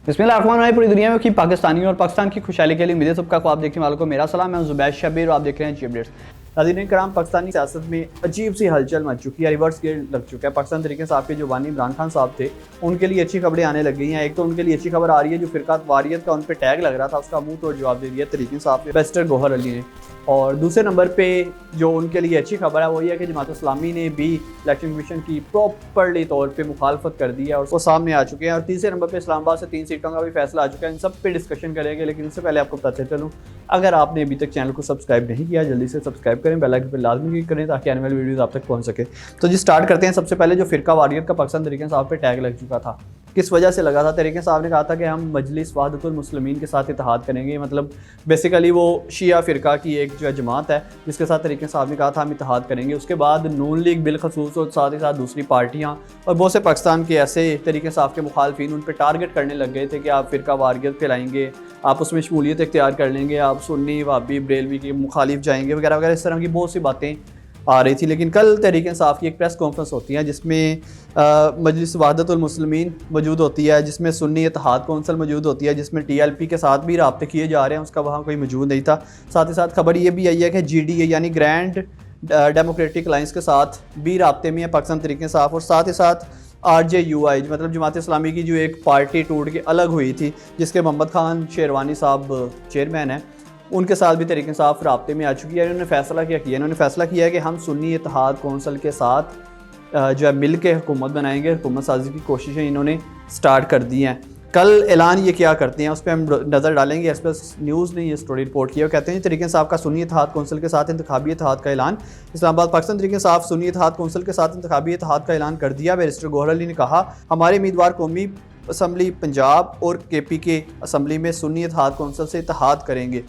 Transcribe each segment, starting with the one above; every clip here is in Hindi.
बिस्मिल्लाह पूरी दुनिया में की पाकिस्तानी और पाकिस्तान की खुशहाली के लिए मेरे सबका ख्वाब देखने वालों को मेरा सलाम। मैं जुबैर शबीर और आप देख रहे हैं जी अपडेट्स। नाज़रीन कराम, पाकिस्तानी सियासत में अजीब सी हलचल मच चुकी है, रिवर्स गियर लग चुका है। पाकिस्तान तरीके साहब के जो बानी इमरान खान साहब थे उनके लिए अच्छी खबरें आने लग गई हैं। एक तो उनके लिए अच्छी खबर आ रही है, जो फिरका वारियत का उन पर टैग लग रहा था उसका मुंह तोड़ जवाब दे दिया तरीके साहब ने, बैरिस्टर गौहर अली ने। और दूसरे नंबर पे जो उनके लिए अच्छी खबर है वो ये है कि जमात इस्लामी ने भी इलेक्शन कमीशन की प्रॉपरली तौर पे मुखालफत कर दी है और वो सामने आ चुके हैं। और तीसरे नंबर पे इस्लामाबाद से 3 सीटों का भी फैसला आ चुका है। इन सब पे डिस्कशन करेंगे, लेकिन इससे पहले आपको बताते चलूँ, अगर आपने अभी तक चैनल को सब्सक्राइब नहीं किया जल्दी से सब्सक्राइब करें, बेल आइकन पर लाजमी क्लिक करें ताकि आने वाली वीडियोज़ आप तक पहुँच सके। तो जी स्टार्ट करते हैं। सबसे पहले जो फिरका वारियत का पाकिस्तान तरीके साहब पे टैग लग चुका था, किस वजह से लगा था? तरीके साहब ने कहा था कि हम मजलिस वहदतुल मुस्लिमीन के साथ इत्तेहाद करेंगे। मतलब बेसिकली वो शिया फ़िरका की एक जो जमात है जिसके साथ तरीके साहब ने कहा था हम इत्तेहाद करेंगे। उसके बाद नून लीग बिलखसूस और साथ ही साथ दूसरी पार्टियाँ और बहुत से पाकिस्तान के ऐसे तरीके साहब के मुखालफिन उन पर टारगेट करने लग गए थे कि आप फ़िरका वारियत फैलाएंगे, आप उसमें शमूलियत इख्तियार कर लेंगे, आप सुन्नी वाबी बरेलवी के मुखालिफ जाएंगे वगैरह वगैरह, इस तरह की बहुत सी बातें आ रही थी। लेकिन कल तहरीक इंसाफ की एक प्रेस कॉन्फ्रेंस होती है जिसमें मजलिस वहदतुल मुस्लिमीन मौजूद होती है, जिसमें सुन्नी इत्तेहाद कौंसिल मौजूद होती है, जिसमें TLP के साथ भी राब्ते किए जा रहे हैं, उसका वहाँ कोई मौजूद नहीं था। साथ ही साथ खबर ये भी आई है कि GDA यानी ग्रैंड डेमोक्रेटिक अलायंस के साथ भी राब्ते में है पाकिस्तान तहरीक इंसाफ। और साथ ही साथ RJUI मतलब जमात इस्लामी की जो एक पार्टी टूट के अलग हुई थी जिसके मोहम्मद खान शेरवानी साहब चेयरमैन हैं, उनके साथ भी तहरीक इंसाफ राब्ते में आ चुकी है। इन्होंने फैसला क्या किया? इन्होंने फैसला किया है कि हम सुन्नी इत्तेहाद कौंसिल के साथ जो है मिल के हुकूमत बनाएंगे। हुकूमत साजी की कोशिशें इन्होंने स्टार्ट कर दी हैं। कल ऐलान ये क्या करते हैं उस पर हम नज़र डालेंगे। एक्सप्रेस न्यूज़ ने ये स्टोरी रिपोर्ट किया। वो कहते हैं तहरीक इंसाफ का सुन्नी इत्तेहाद कौंसिल के साथ इंतखाबी इत्तेहाद का ऐलान। इस्लामाबाद पाकिस्तान तहरीक इंसाफ सुन्नी इत्तेहाद कौंसिल के साथ इंतखाबी इत्तेहाद का ऐलान कर दिया। बैरिस्टर गौहर अली ने कहा हमारे उम्मीदवार कौमी असम्बली पंजाब और KPK असम्बली में सुन्नी इत्तेहाद कौंसिल से इत्तेहाद करेंगे।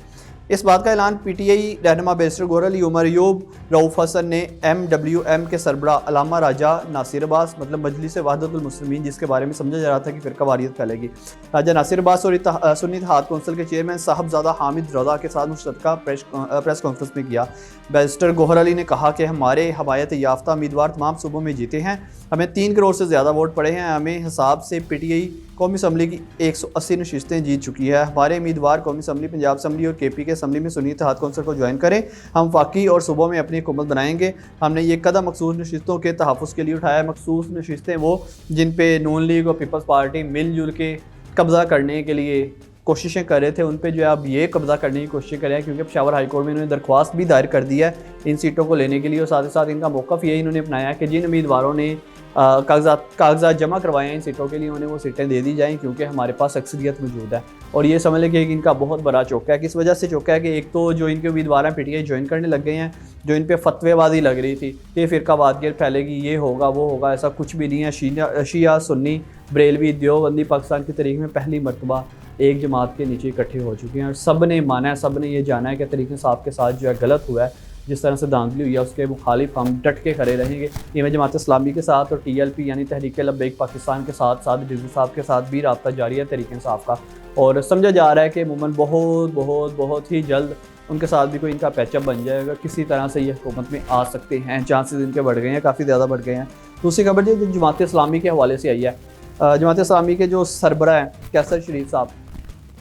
इस बात का ऐलान PTI रहनुमा बैरिस्टर गौहर अली, उमर अयूब, रऊफ हसन ने MWM के सरबरा अलामा राजा नासिर अब्बास मतलब मजलिस वहदतुल मुस्लिमीन जिसके बारे में समझा जा रहा था कि फ़िरका वारियत फैलेगी, राजा नासिर अब्बास और सुन्नी इत्तेहाद कौंसिल के चेयरमैन साहबजादा हामिद रज़ा के साथ मुश्तरका प्रेस कॉन्फ्रेंस में किया। बैरिस्टर गौहर अली ने कहा कि हमारे हमायत याफ्ता उम्मीदवार तमाम सूबों में जीते हैं, हमें 3 करोड़ से ज़्यादा वोट पड़े हैं, हमें हिसाब से PTI कौमी असम्बली की 180 नशिस्तें जीत चुकी है। हमारे उम्मीदवार कौमी असम्बली पंजाब असम्बली और KPK असम्बली में सुन्नी इत्तेहाद कौंसिल को ज्वाइन करें। हम वाकई और सूबों में अपनी हुकूमत बनाएंगे। हमने ये कदम मखसूस नशिस्तों के तहफ़्फ़ुज़ के लिए उठाया। मखसूस नशिस्तें वो जिन पे नून लीग और पीपल्स पार्टी मिलजुल के कब्ज़ा करने के लिए कोशिशें कर रहे थे, उन पे जो है अब ये कब्ज़ा करने की कोशिश करें, क्योंकि पेशावर हाई कोर्ट में इन्होंने दरख्वास्त भी दायर कर दी है इन सीटों को लेने के लिए। और साथ ही साथ इनका मौक़िफ़ ये इन्होंने अपनाया कि जिन उम्मीदवारों ने कागजात जमा करवाए हैं इन सीटों के लिए उन्हें वो सीटें दे दी जाएँ, क्योंकि हमारे पास अक्सरियत मौजूद है। और ये समझ लें कि इनका बहुत बड़ा चौका है। किस वजह से चौका है कि एक तो जो इनके उम्मीदवार हैं PTI ज्वाइन करने लग गए हैं, जो इन पर फतवेबाजी लग रही थी कि फ़िरका वारियत फैलेगी, ये होगा वो होगा, ऐसा कुछ भी नहीं है। शिया सुन्नी बरेलवी देवबंदी पाकिस्तान की तारीख में पहली मरतबा एक जमात के नीचे इकट्ठे हो चुके हैं और सब ने माना है, सब ने ये जाना है कि तहरीक इंसाफ के साथ जो है गलत हुआ है, जिस तरह से धांधली हुई है उसके मुखालिफ हम डट के खड़े रहेंगे। इवें जमात इस्लामी के साथ और TLP यानी तहरीक लब्बैक पाकिस्तान के साथ साथ डिज़ी साहब के साथ भी रब्ता जारी है तहरीक इंसाफ का। और समझा जा रहा है कि अमूमन बहुत ही जल्द उनके साथ भी कोई इनका पैचअप बन जाएगा, किसी तरह से ये हुकूमत में आ सकते हैं। चांसेस इनके बढ़ गए हैं, काफ़ी ज़्यादा बढ़ गए हैं। दूसरी खबर जो जमात इस्लामी के हवाले से आई है, जमात इस्लामी के जो सरबरा हैं कैसर शरीफ साहब,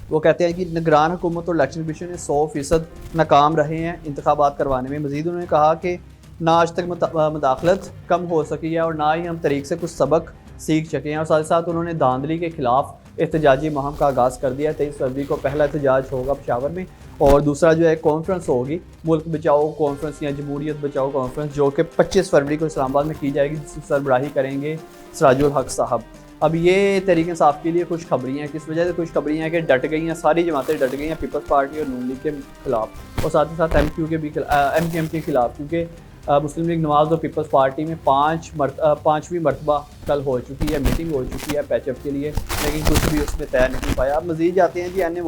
वो कहते हैं कि निगरान हुकूमत और इलेक्शन कमीशन ने 100% नाकाम रहे हैं इंतखाबात करवाने में। मज़ीद उन्होंने कहा कि ना आज तक मुदाखलत कम हो सकी है और ना ही हम तरीक से कुछ सबक सीख सके हैं। और साथ ही साथ उन्होंने धांधली के ख़िलाफ़ एहतजाजी मुहिम का आगाज़ कर दिया है। 23 फरवरी को पहला एहतजाज होगा पेशावर में और दूसरा जो है कॉन्फ्रेंस होगी, मुल्क बचाओ कॉन्फ्रेंस या जमहूरियत बचाओ कॉन्फ्रेंस, जो कि 25 फरवरी को इस्लामाबाद में की जाएगी, जिसकी सरबराही करेंगे सिराजुल हक साहब। अब ये तहरीक इंसाफ के लिए खुशखबरी हैं। किस वजह से खुशखबरी हैं कि डट गई हैं, सारी जमातें डट गई हैं पीपल्स पार्टी और नून लीग के खिलाफ और साथ ही साथ MQ के भी MKM के खिलाफ, क्योंकि मुस्लिम लीग नवाज़ और पीपल्स पार्टी में 5वीं मरतबा कल हो चुकी है, मीटिंग हो चुकी है पैचअप के लिए, लेकिन कुछ भी उसमें तय नहीं पाया। अब मज़ीद जाते हैं जी NA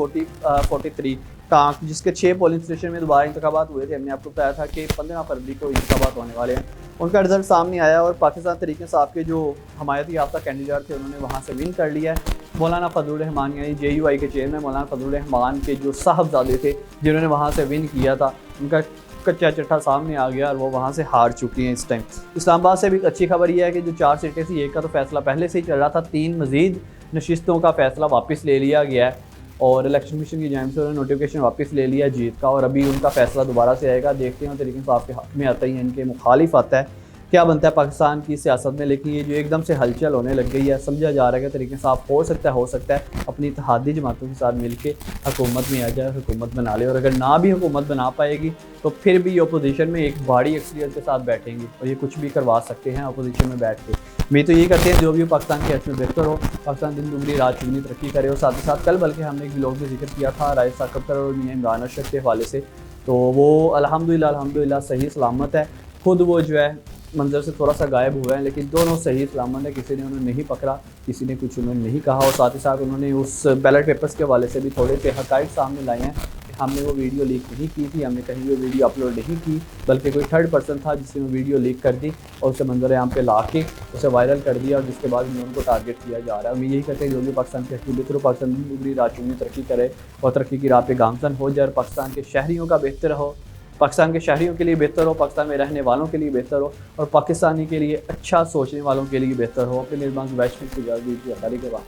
43 टांक, जिसके 6 पोलिंग स्टेशन में दोबारा इंतखाबात हुए थे। हमने आपको बताया था कि 15 फरवरी को इंतखाबात होने वाले हैं। उनका रिजल्ट सामने आया और पाकिस्तान तहरीक इंसाफ के जो हमायती याफ्ता कैंडिडेट थे उन्होंने वहाँ से विन कर लिया है। मौलाना फजलुर रहमान यानी JUI के चेयरमैन मौलाना फजलुर रहमान के जो साहबजादे थे जिन्होंने वहाँ से विन किया था, उनका कच्चा चट्टा सामने आ गया और वो वहाँ से हार चुकी हैं इस टाइम। इस्लामाबाद से भी अच्छी खबर यह है कि जो 4 सीटें थी, एक का तो फैसला पहले से ही चल रहा था, 3 मज़ीद नशिस्तों का फ़ैसला वापस ले लिया गया है और इलेक्शन कमीशन की जानिब से उन्होंने नोटिफिकेशन वापस ले लिया जीत का, और अभी उनका फ़ैसला दोबारा से आएगा। देखते हैं तरीके से आपके हाथ में आता है, इनके मुखालिफ आता है, क्या बनता है पाकिस्तान की सियासत में। लेकिन ये जो एकदम से हलचल होने लग गई है, समझा जा रहा है कि तरीके से आप हो सकता है अपनी इत्तेहादी जमातों के साथ मिलके हुकूमत में आ जाए, हुकूमत बना ले, और अगर ना भी हुकूमत बना पाएगी तो फिर भी अपोजिशन में एक बड़ी अक्सरियत के साथ बैठेंगे और ये कुछ भी करवा सकते हैं अपोजिशन में बैठ के। मैं तो ये करते हैं जो भी पाकिस्तान के हक में बेहतर हो, पाकिस्तान दिन दुगनी रात चुगनी तरक्की करे। और साथ ही साथ कल बल्कि हमने एक ब्लॉग में जिक्र किया था राइस साकबकर और मियां इमरान अरशद के हवाले से, तो वो अल्हम्दुलिल्लाह सही सलामत है। खुद वो जो है मंजर से थोड़ा सा गायब हुआ है, लेकिन दोनों सही सलामत है, किसी ने उन्हें नहीं पकड़ा, किसी ने कुछ उन्होंने नहीं कहा। और साथ ही साथ उन्होंने उस बैलेट पेपर्स के हवाले से भी थोड़े से हक़ाइक़ सामने लाए हैं कि हमने वो वीडियो लीक नहीं की थी, हमने कहीं वो वीडियो अपलोड नहीं की, बल्कि कोई थर्ड पर्सन था जिसने वो वीडियो लीक कर दी और उसे मंजर आम पे ला के उसे वायरल कर दिया, और जिसके बाद उनको टारगेट किया जा रहा है। हम यही कहते हैं जो भी पाकिस्तान के हकीम बेहतर हो, पाकिस्तान दुगनी रात चुगनी तरक्की करे और तरक्की की राह पे गामजन हो जाए, पाकिस्तान के शहरियों का बेहतर हो, पाकिस्तान के शहरियों के लिए बेहतर हो, पाकिस्तान में रहने वालों के लिए बेहतर हो, और पाकिस्तानी के लिए अच्छा सोचने वालों के लिए बेहतर हो। अपने मेज़बान वैश्विक गुजारिश के बाद